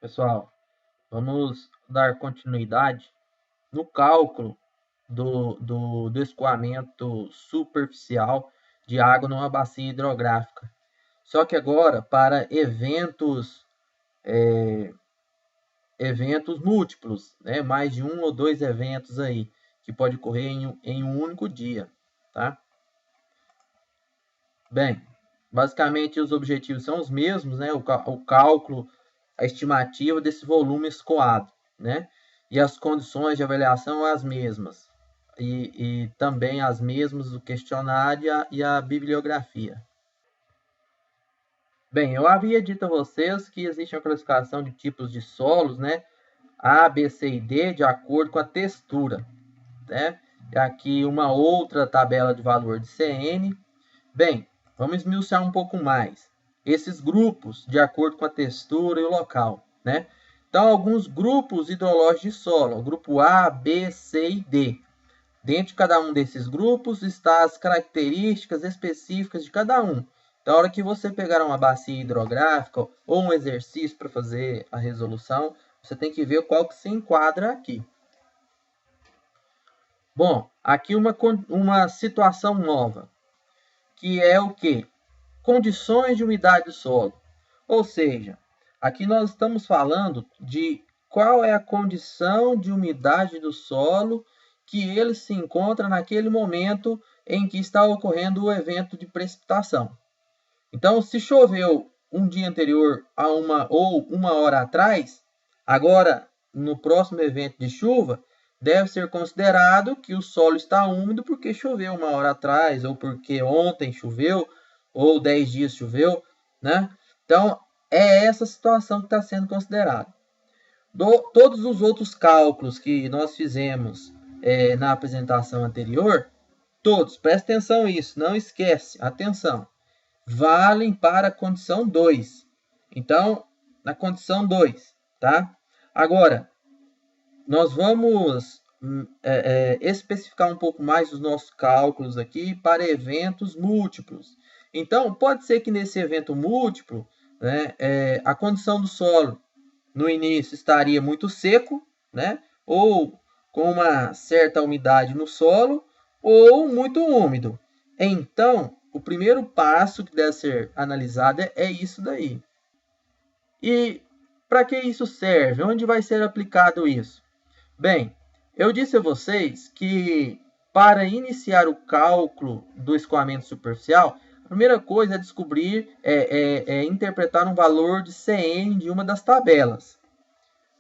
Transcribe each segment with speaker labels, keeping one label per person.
Speaker 1: Pessoal, vamos dar continuidade no cálculo do escoamento superficial de água numa bacia hidrográfica. Só que agora para eventos múltiplos, né? Mais de um ou dois eventos aí, que pode ocorrer em um único dia, tá? Bem, basicamente os objetivos são os mesmos, né? O cálculo, a estimativa desse volume escoado, né? E as condições de avaliação as mesmas. E também as mesmas do questionário e a bibliografia. Bem, eu havia dito a vocês que existe uma classificação de tipos de solos, né? A, B, C e D, de acordo com a textura, né? E aqui uma outra tabela de valor de CN. Bem, vamos esmiuçar um pouco mais esses grupos de acordo com a textura e o local, né? Então, alguns grupos hidrológicos de solo, o grupo A, B, C e D. Dentro de cada um desses grupos estão as características específicas de cada um. Então, na hora que você pegar uma bacia hidrográfica ou um exercício para fazer a resolução, você tem que ver qual que se enquadra aqui. Bom, aqui uma situação nova, que é o quê? Condições de umidade do solo. Ou seja, aqui nós estamos falando de qual é a condição de umidade do solo que ele se encontra naquele momento em que está ocorrendo o evento de precipitação. Então, se choveu um dia anterior a uma hora atrás, agora no próximo evento de chuva, deve ser considerado que o solo está úmido porque choveu uma hora atrás, ou porque ontem choveu, ou 10 dias choveu, né? Então, é essa situação que está sendo considerada. Todos os outros cálculos que nós fizemos na apresentação anterior, todos, presta atenção nisso, não esquece, atenção, valem para a condição 2. Então, na condição 2, tá? Agora, nós vamos especificar um pouco mais os nossos cálculos aqui para eventos múltiplos. Então, pode ser que nesse evento múltiplo, né, a condição do solo no início estaria muito seco, né, ou com uma certa umidade no solo, ou muito úmido. Então, o primeiro passo que deve ser analisado é isso daí. E para que isso serve? Onde vai ser aplicado isso? Bem, eu disse a vocês que para iniciar o cálculo do escoamento superficial, a primeira coisa é descobrir, interpretar um valor de CN de uma das tabelas.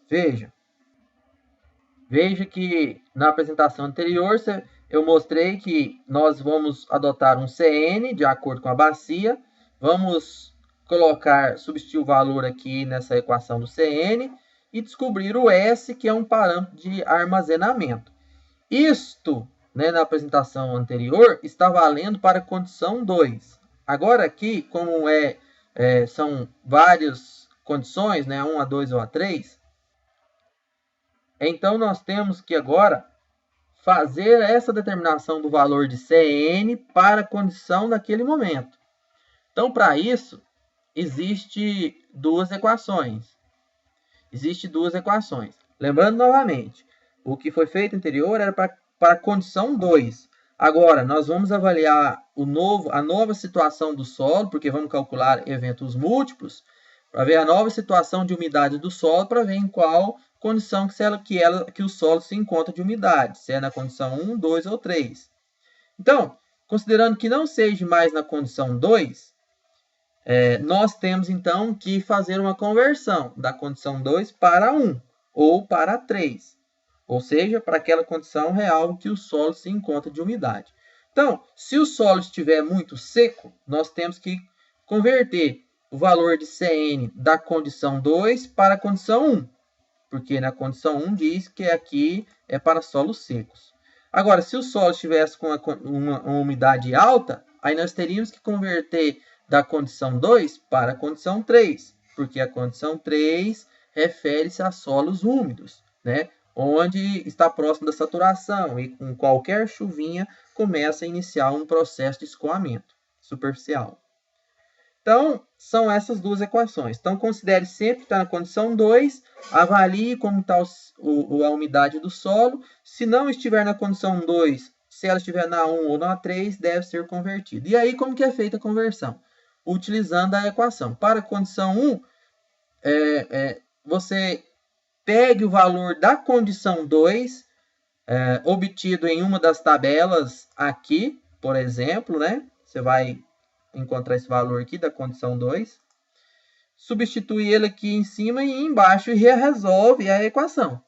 Speaker 1: Veja que na apresentação anterior eu mostrei que nós vamos adotar um CN de acordo com a bacia, vamos substituir o valor aqui nessa equação do CN, e descobrir o S, que é um parâmetro de armazenamento. Isto, né, na apresentação anterior, está valendo para a condição 2. Agora aqui, como são várias condições, né, 1, a 2 ou a 3, então nós temos que agora fazer essa determinação do valor de CN para a condição daquele momento. Então, para isso, existem duas equações. Lembrando novamente, o que foi feito anterior era para a condição 2. Agora, nós vamos avaliar a nova situação do solo, porque vamos calcular eventos múltiplos, para ver a nova situação de umidade do solo, para ver em qual condição que o solo se encontra de umidade, se é na condição 1, 2 ou 3. Então, considerando que não seja mais na condição 2, nós temos então que fazer uma conversão da condição 2 para 1 ou para 3, ou seja, para aquela condição real que o solo se encontra de umidade. Então, se o solo estiver muito seco, nós temos que converter o valor de CN da condição 2 para a condição 1, porque na condição 1 diz que aqui é para solos secos. Agora, se o solo estivesse com uma umidade alta, aí nós teríamos que converter da condição 2 para a condição 3, porque a condição 3 refere-se a solos úmidos, né? Onde está próximo da saturação e com qualquer chuvinha começa a iniciar um processo de escoamento superficial. Então, são essas duas equações. Então, considere sempre que está na condição 2, avalie como está a umidade do solo. Se não estiver na condição 2, se ela estiver na 1 ou na 3, deve ser convertido. E aí, como que é feita a conversão? Utilizando a equação. Para a condição 1, você pegue o valor da condição 2, obtido em uma das tabelas aqui, por exemplo, né? Você vai encontrar esse valor aqui da condição 2, substitui ele aqui em cima e embaixo e resolve a equação,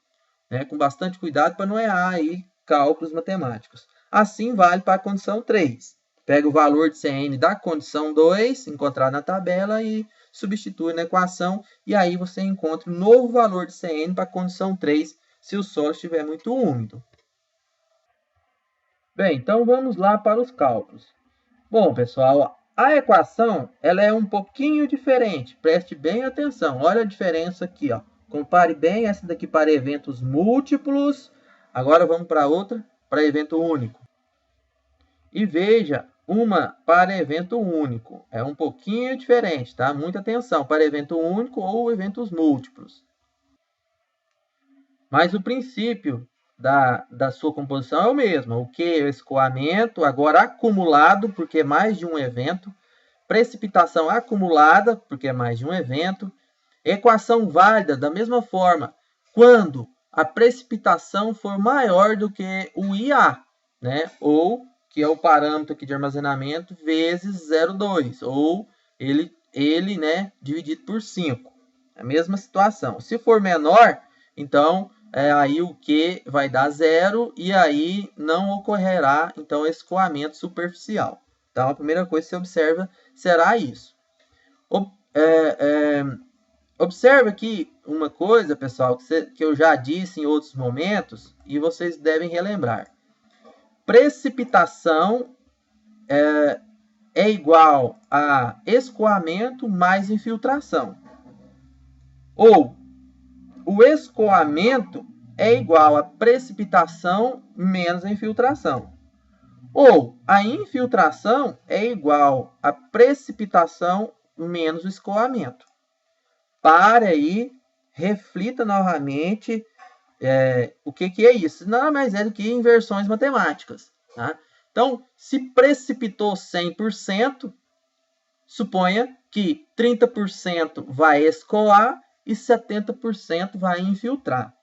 Speaker 1: né? Com bastante cuidado para não errar aí cálculos matemáticos. Assim vale para a condição 3. Pega o valor de CN da condição 2, encontrado na tabela, e substitui na equação, e aí você encontra um novo valor de CN para a condição 3, se o solo estiver muito úmido. Bem, então vamos lá para os cálculos. Bom, pessoal, a equação ela é um pouquinho diferente. Preste bem atenção. Olha a diferença aqui, ó. Compare bem essa daqui para eventos múltiplos. Agora vamos para outra, para evento único. E veja uma para evento único. É um pouquinho diferente, tá? Muita atenção para evento único ou eventos múltiplos. Mas o princípio da sua composição é o mesmo. O que? O escoamento, agora acumulado, porque é mais de um evento. Precipitação acumulada, porque é mais de um evento. Equação válida, da mesma forma, quando a precipitação for maior do que o IA, né? Ou, que é o parâmetro aqui de armazenamento, vezes 0,2, ou ele, né, dividido por 5. É a mesma situação. Se for menor, então aí o Q vai dar 0 e aí não ocorrerá então escoamento superficial. Então a primeira coisa que você observa será isso. Observe aqui uma coisa, pessoal, que eu já disse em outros momentos e vocês devem relembrar. Precipitação é igual a escoamento mais infiltração. Ou o escoamento é igual a precipitação menos a infiltração. Ou a infiltração é igual a precipitação menos o escoamento. Pare aí, reflita novamente o que é isso. Nada mais é do que inversões matemáticas. Tá? Então, se precipitou 100%, suponha que 30% vai escoar e 70% vai infiltrar.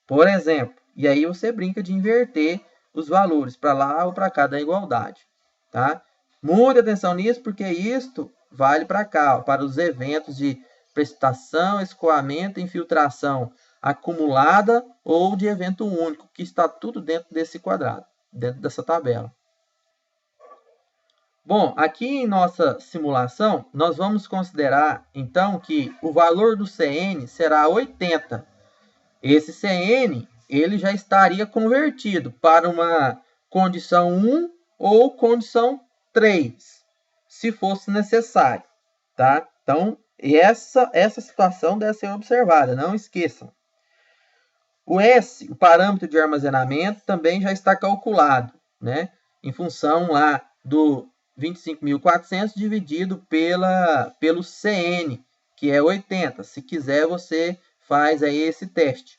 Speaker 1: Por exemplo, e aí você brinca de inverter os valores para lá ou para cá da igualdade. Tá? Muita atenção nisso, porque isto vale para cá, ó, para os eventos de precipitação, escoamento, infiltração acumulada ou de evento único, que está tudo dentro desse quadrado, dentro dessa tabela. Bom, aqui em nossa simulação, nós vamos considerar, então, que o valor do CN será 80. Esse CN, ele já estaria convertido para uma condição 1 ou condição 3, se fosse necessário, tá? Então, essa situação deve ser observada, não esqueçam. O S, o parâmetro de armazenamento, também já está calculado, né? Em função lá do 25.400 dividido pelo CN, que é 80. Se quiser, você faz aí esse teste.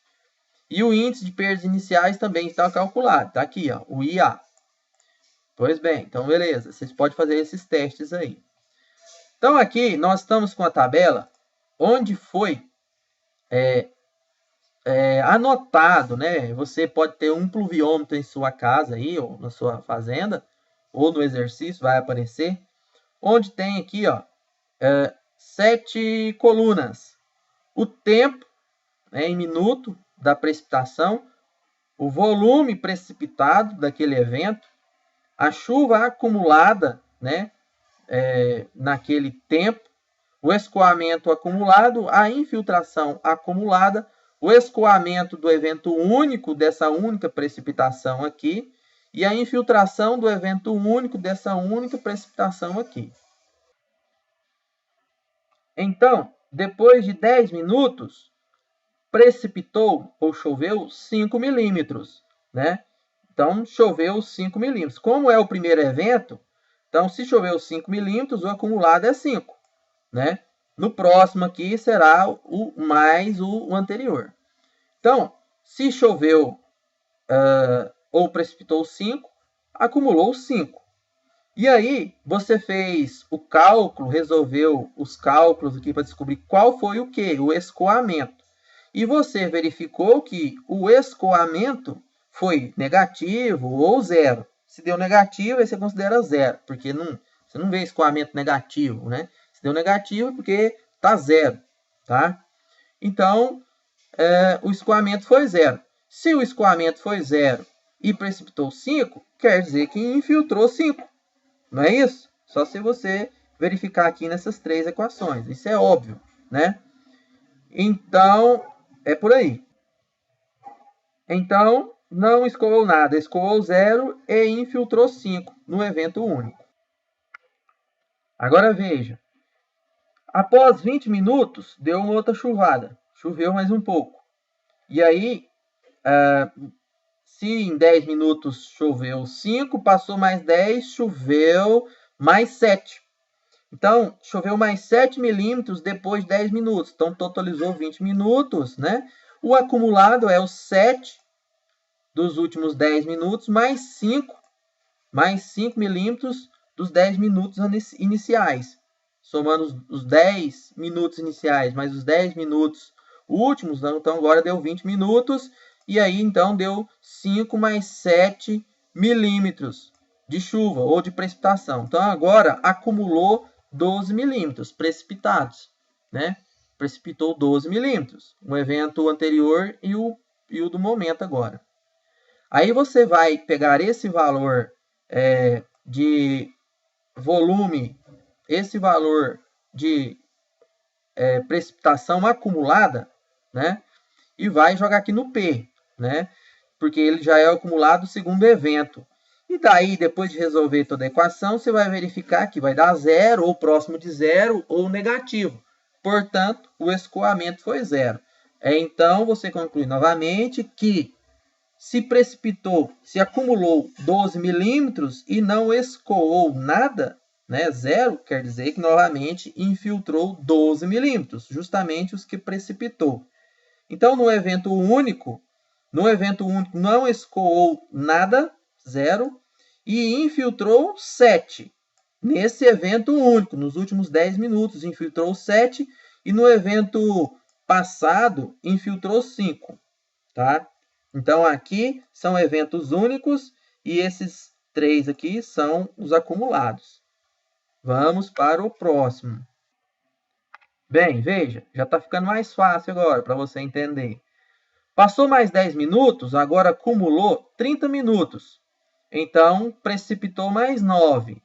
Speaker 1: E o índice de perdas iniciais também está calculado. Está aqui, ó, o IA. Pois bem, então beleza. Vocês podem fazer esses testes aí. Então aqui nós estamos com a tabela onde foi anotado, né? Você pode ter um pluviômetro em sua casa aí, ou na sua fazenda, ou no exercício, vai aparecer, onde tem aqui, ó, 7 colunas. O tempo, né, em minuto da precipitação, o volume precipitado daquele evento, a chuva acumulada, né, naquele tempo, o escoamento acumulado, a infiltração acumulada, o escoamento do evento único dessa única precipitação aqui, e a infiltração do evento único dessa única precipitação aqui. Então, depois de 10 minutos, precipitou ou choveu 5 milímetros, né? Então, choveu 5 milímetros. Como é o primeiro evento, então, se choveu 5 milímetros, o acumulado é 5. né? No próximo aqui será o mais o anterior. Então, se choveu ou precipitou 5, acumulou 5. E aí, você fez o cálculo, resolveu os cálculos aqui para descobrir qual foi o que? O escoamento. E você verificou que o escoamento foi negativo ou zero. Se deu negativo, aí você considera zero, porque você não vê escoamento negativo, né? Se deu negativo, porque está zero, tá? Então, o escoamento foi zero. Se o escoamento foi zero e precipitou 5, quer dizer que infiltrou 5. Não é isso? Só se você verificar aqui nessas três equações. Isso é óbvio, né? Então, é por aí. Então, não escoou nada, escoou 0 e infiltrou 5 no evento único. Agora veja. Após 20 minutos, deu uma outra chuvada. Choveu mais um pouco. E aí, se em 10 minutos choveu 5, passou mais 10, choveu mais 7. Então, choveu mais 7 milímetros depois de 10 minutos. Então, totalizou 20 minutos, né? O acumulado é os 7 dos últimos 10 minutos, mais 5 milímetros dos 10 minutos iniciais. Somando os 10 minutos iniciais mais os 10 minutos últimos, então agora deu 20 minutos. E aí, então, deu 5 mais 7 milímetros de chuva ou de precipitação. Então, agora acumulou 12 milímetros precipitados, né? Precipitou 12 milímetros. Um evento anterior e o do momento agora. Aí você vai pegar esse valor de volume, esse valor de precipitação acumulada, né? E vai jogar aqui no P, né? Porque ele já é acumulado segundo evento. E daí, depois de resolver toda a equação, você vai verificar que vai dar zero, ou próximo de zero, ou negativo. Portanto, o escoamento foi zero. Então, você conclui novamente que se precipitou, se acumulou 12 milímetros e não escoou nada, né, zero, quer dizer que novamente infiltrou 12 milímetros, justamente os que precipitou. Então, no evento único não escoou nada, zero, e infiltrou 7. Nesse evento único, nos últimos 10 minutos, infiltrou 7, e no evento passado, infiltrou 5. Tá? Então, aqui são eventos únicos, e esses 3 aqui são os acumulados. Vamos para o próximo. Bem, veja, já está ficando mais fácil agora para você entender. Passou mais 10 minutos, agora acumulou 30 minutos. Então, precipitou mais 9.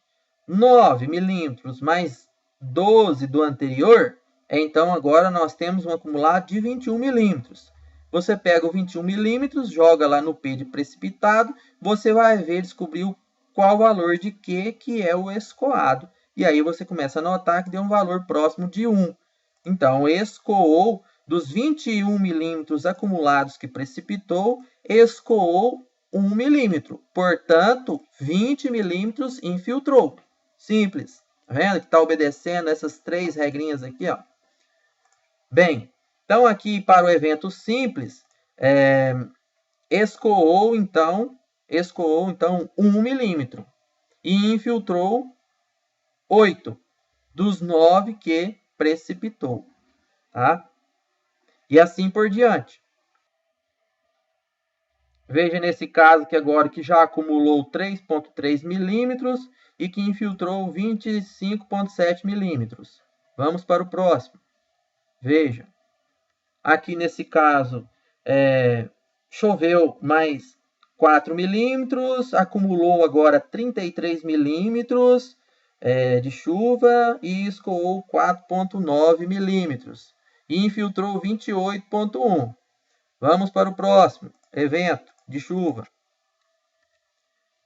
Speaker 1: 9 milímetros mais 12 do anterior, então agora nós temos um acumulado de 21 milímetros. Você pega o 21 milímetros, joga lá no P de precipitado, você vai ver, descobrir qual o valor de Q, que é o escoado. E aí você começa a notar que deu um valor próximo de 1. Então, escoou dos 21 milímetros acumulados que precipitou, escoou 1 milímetro. Portanto, 20 milímetros infiltrou. Simples. Tá vendo que está obedecendo essas 3 regrinhas aqui, ó. Bem, então aqui para o evento simples, escoou então 1 milímetro e infiltrou 8 dos 9 que precipitou, tá? E assim por diante. Veja nesse caso que agora que já acumulou 3,3 milímetros e que infiltrou 25,7 milímetros. Vamos para o próximo. Veja. Aqui nesse caso, choveu mais 4 milímetros, acumulou agora 33 milímetros de chuva e escoou 4,9 milímetros. E infiltrou 28,1. Vamos para o próximo evento de chuva.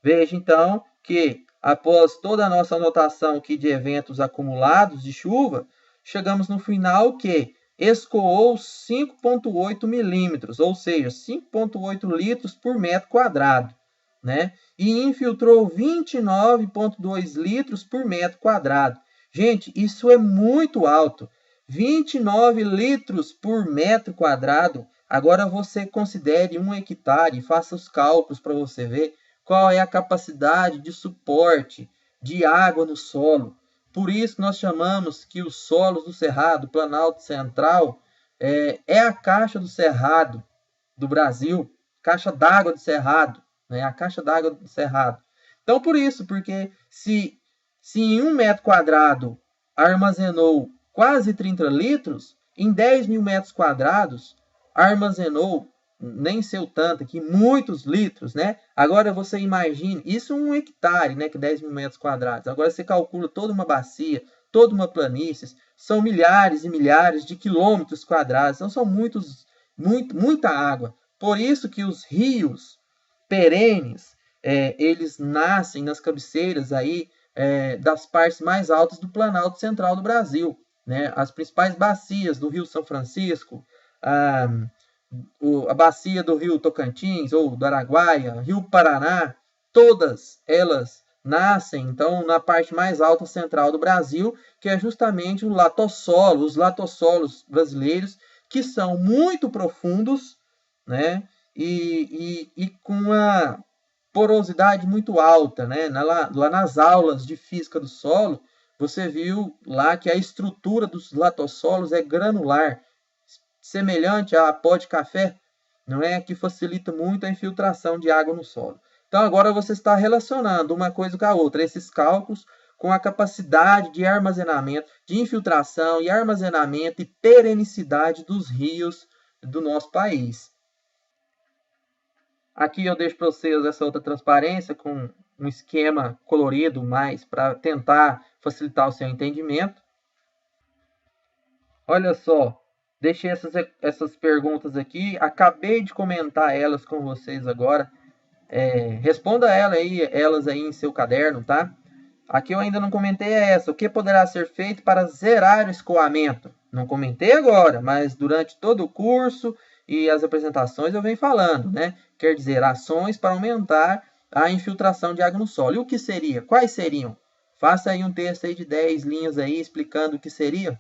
Speaker 1: Veja então que após toda a nossa anotação aqui de eventos acumulados de chuva, chegamos no final que escoou 5,8 milímetros, ou seja, 5,8 litros por metro quadrado, né? E infiltrou 29,2 litros por metro quadrado. Gente, isso é muito alto. 29 litros por metro quadrado. Agora você considere 1 hectare e faça os cálculos para você ver qual é a capacidade de suporte de água no solo. Por isso nós chamamos que os solos do Cerrado, Planalto Central, é a caixa do Cerrado do Brasil, caixa d'água do Cerrado, né? A caixa d'água do Cerrado. Então, por isso, porque se em 1 metro quadrado armazenou quase 30 litros, em 10 mil metros quadrados armazenou, nem sei o tanto aqui, muitos litros, né? Agora você imagine, isso 1 hectare, né? Que 10 mil metros quadrados. Agora você calcula toda uma bacia, toda uma planície, são milhares e milhares de quilômetros quadrados, então são muita água. Por isso que os rios perenes, eles nascem nas cabeceiras aí das partes mais altas do Planalto Central do Brasil, né? As principais bacias do Rio São Francisco, a bacia do Rio Tocantins ou do Araguaia, Rio Paraná, todas elas nascem então na parte mais alta central do Brasil, que é justamente os latossolos brasileiros, que são muito profundos, né? E com uma porosidade muito alta, né? Lá nas aulas de física do solo, você viu lá que a estrutura dos latossolos é granular, semelhante à pó de café, não é? Que facilita muito a infiltração de água no solo. Então agora você está relacionando uma coisa com a outra, esses cálculos com a capacidade de armazenamento, de infiltração e armazenamento e perenicidade dos rios do nosso país. Aqui eu deixo para vocês essa outra transparência com um esquema colorido mais para tentar facilitar o seu entendimento. Olha só, deixei essas perguntas aqui, acabei de comentar elas com vocês agora. Responda elas aí em seu caderno, tá? Aqui eu ainda não comentei essa. O que poderá ser feito para zerar o escoamento? Não comentei agora, mas durante todo o curso e as apresentações eu venho falando, né? Quer dizer, ações para aumentar a infiltração de água no solo. E o que seria? Quais seriam? Faça aí um texto aí de 10 linhas aí explicando o que seria.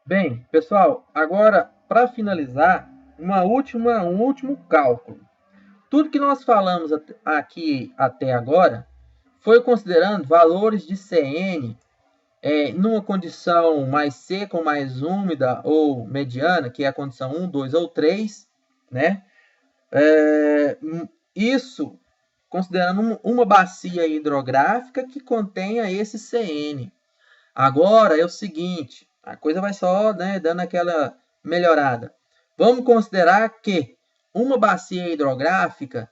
Speaker 1: Bem, pessoal, agora para finalizar, um último cálculo. Tudo que nós falamos aqui até agora foi considerando valores de CN numa condição mais seca ou mais úmida ou mediana, que é a condição 1, 2 ou 3, né? Isso considerando uma bacia hidrográfica que contenha esse CN. Agora é o seguinte, a coisa vai só, né, dando aquela melhorada. Vamos considerar que uma bacia hidrográfica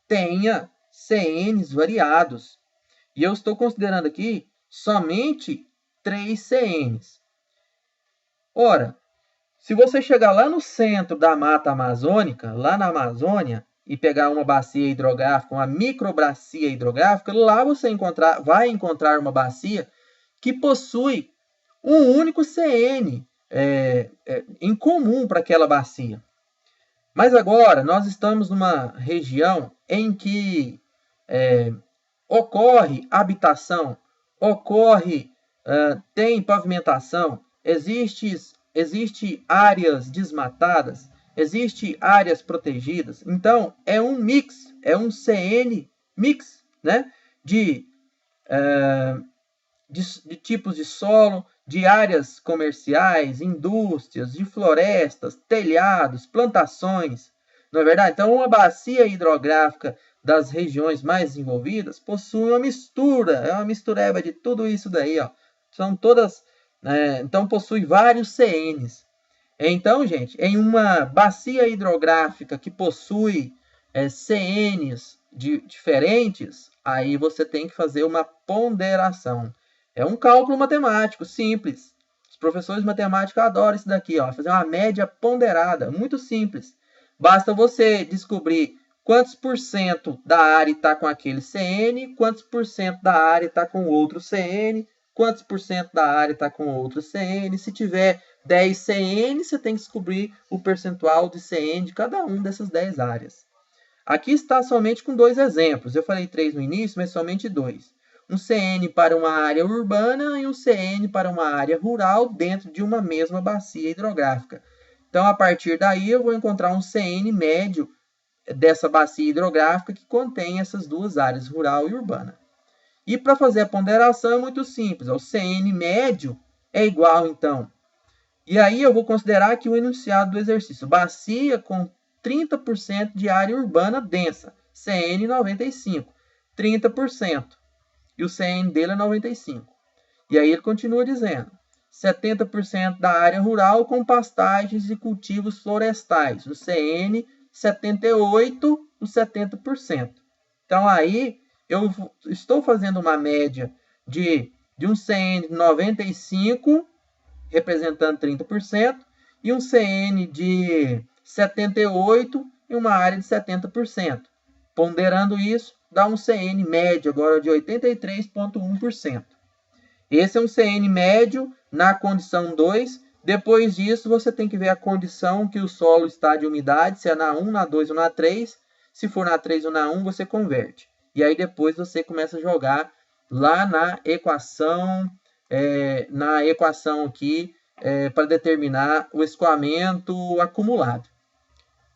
Speaker 1: tenha CNs variados. E eu estou considerando aqui somente 3 CNs. Ora, se você chegar lá no centro da Mata Amazônica, lá na Amazônia, e pegar uma bacia hidrográfica, uma microbacia hidrográfica, lá você vai encontrar uma bacia que possui um único CN em comum para aquela bacia. Mas agora nós estamos numa região em que ocorre habitação, tem pavimentação, existe áreas desmatadas, existe áreas protegidas. Então é um mix, é um CN mix, né, de tipos de solo, de áreas comerciais, indústrias, de florestas, telhados, plantações. Não é verdade? Então, uma bacia hidrográfica das regiões mais desenvolvidas possui uma mistura, é uma mistureba de tudo isso daí, ó. São todas, então possui vários CNs. Então, gente, em uma bacia hidrográfica que possui CNs diferentes, aí você tem que fazer uma ponderação. É um cálculo matemático simples. Os professores de matemática adoram isso daqui, ó, fazer uma média ponderada, muito simples. Basta você descobrir quantos por cento da área está com aquele CN, quantos por cento da área está com outro CN, quantos por cento da área está com outro CN. Se tiver 10 CN, você tem que descobrir o percentual de CN de cada uma dessas 10 áreas. Aqui está somente com 2 exemplos. Eu falei 3 no início, mas somente 2. um CN para uma área urbana e um CN para uma área rural dentro de uma mesma bacia hidrográfica. Então, a partir daí, eu vou encontrar um CN médio dessa bacia hidrográfica que contém essas duas áreas, rural e urbana. E para fazer a ponderação é muito simples, o CN médio é igual, então. E aí eu vou considerar aqui o enunciado do exercício. Bacia com 30% de área urbana densa, CN 95, 30%. E o CN dele é 95. E aí ele continua dizendo, 70% da área rural com pastagens e cultivos florestais, o CN 78, os 70%. Então aí eu estou fazendo uma média de um CN de 95, representando 30%, e um CN de 78 e uma área de 70%. Ponderando isso, dá um CN médio agora de 83,1%. Esse é um CN médio na condição 2. Depois disso, você tem que ver a condição que o solo está de umidade, se é na 1, na 2 ou na 3. Se for na 3 ou na 1, você converte. E aí depois você começa a jogar lá na equação aqui para determinar o escoamento acumulado.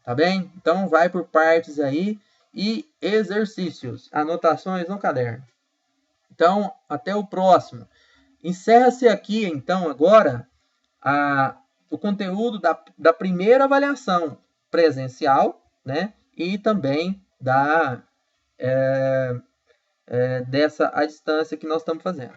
Speaker 1: Tá bem? Então vai por partes aí e exercícios, anotações no caderno. Então, até o próximo. Encerra-se aqui, então, agora o conteúdo da primeira avaliação presencial, né? E também dessa a distância que nós estamos fazendo.